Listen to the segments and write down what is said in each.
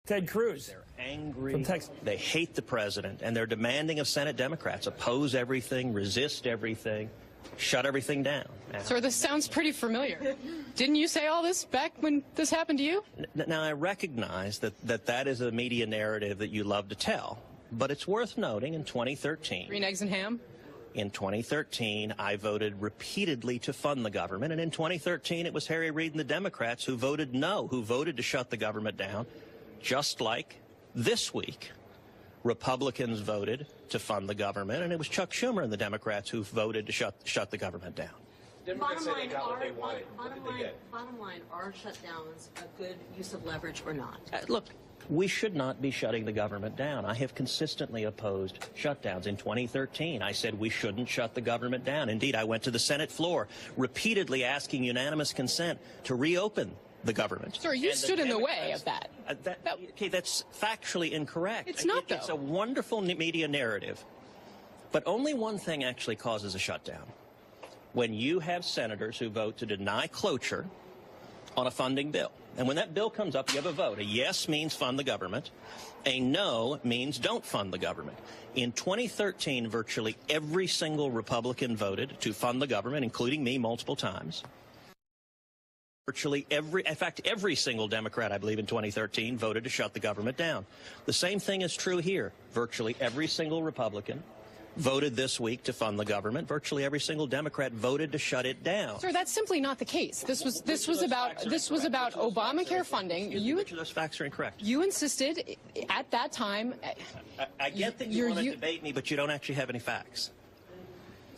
Ted Cruz. They're angry. From Texas. They hate the president, and they're demanding of Senate Democrats oppose everything, resist everything, shut everything down. Now, Sir, this sounds pretty familiar. Didn't you say all this back when this happened to you? Now, I recognize that is a media narrative that you love to tell, but it's worth noting in 2013. Green eggs and ham? In 2013, I voted repeatedly to fund the government, and in 2013, it was Harry Reid and the Democrats who voted no, who voted to shut the government down, just like this week. Republicans voted to fund the government, and it was Chuck Schumer and the Democrats who voted to shut the government down. Bottom line, are shutdowns a good use of leverage or not? Look, we should not be shutting the government down. I have consistently opposed shutdowns. In 2013, I said we shouldn't shut the government down. Indeed, I went to the Senate floor repeatedly asking unanimous consent to reopen the government. Sir, you stood in the way of that. Okay, that's factually incorrect. It's not, though. It's a wonderful media narrative. But only one thing actually causes a shutdown. When you have senators who vote to deny cloture on a funding bill. And when that bill comes up, you have a vote. A yes means fund the government. A no means don't fund the government. In 2013, virtually every single Republican voted to fund the government, including me multiple times. Virtually every single Democrat, I believe, in 2013 voted to shut the government down. The same thing is true here. Virtually every single Republican voted this week to fund the government. Virtually every single Democrat voted to shut it down. Sir, that's simply not the case. This was about Obamacare funding. Which of those facts are incorrect? You insisted at that time. I get that you want to debate me, but you don't actually have any facts.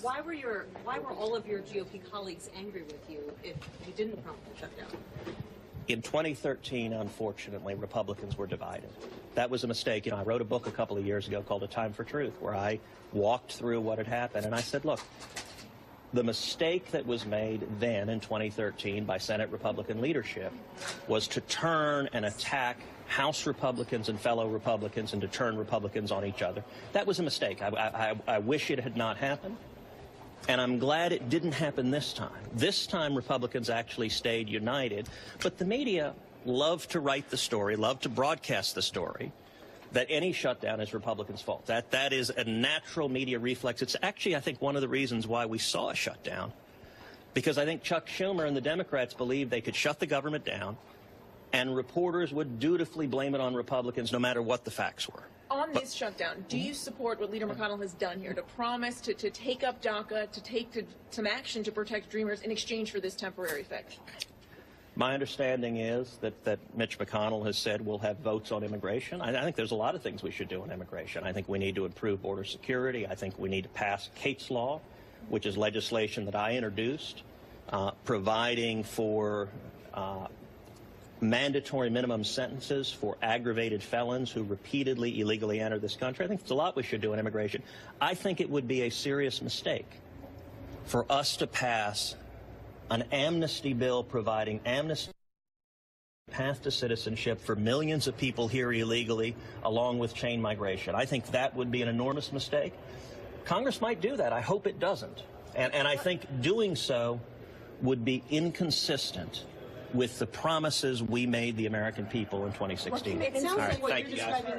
Why were all of your GOP colleagues angry with you if you didn't prompt the shutdown? In 2013, unfortunately, Republicans were divided. That was a mistake. You know, I wrote a book a couple of years ago called A Time for Truth, where I walked through what had happened. And I said, look, the mistake that was made then in 2013 by Senate Republican leadership was to turn and attack House Republicans and fellow Republicans and to turn Republicans on each other. That was a mistake. I wish it had not happened. And I'm glad it didn't happen this time. This time, Republicans actually stayed united. But the media love to write the story, love to broadcast the story, that any shutdown is Republicans' fault. That is a natural media reflex. It's actually, I think, one of the reasons why we saw a shutdown. Because I think Chuck Schumer and the Democrats believed they could shut the government down, and reporters would dutifully blame it on Republicans no matter what the facts were. On this shutdown, do you support what Leader McConnell has done here to promise to take up DACA, to take some action to protect Dreamers in exchange for this temporary fix? My understanding is that Mitch McConnell has said we'll have votes on immigration. I think there's a lot of things we should do on immigration. I think we need to improve border security. I think we need to pass Kate's Law, which is legislation that I introduced, providing for mandatory minimum sentences for aggravated felons who repeatedly illegally enter this country. I think there's a lot we should do on immigration. I think it would be a serious mistake for us to pass an amnesty bill providing amnesty path to citizenship for millions of people here illegally, along with chain migration. I think that would be an enormous mistake. Congress might do that. I hope it doesn't. And I think doing so would be inconsistent with the promises we made the American people in 2016. It sounds like what you're describing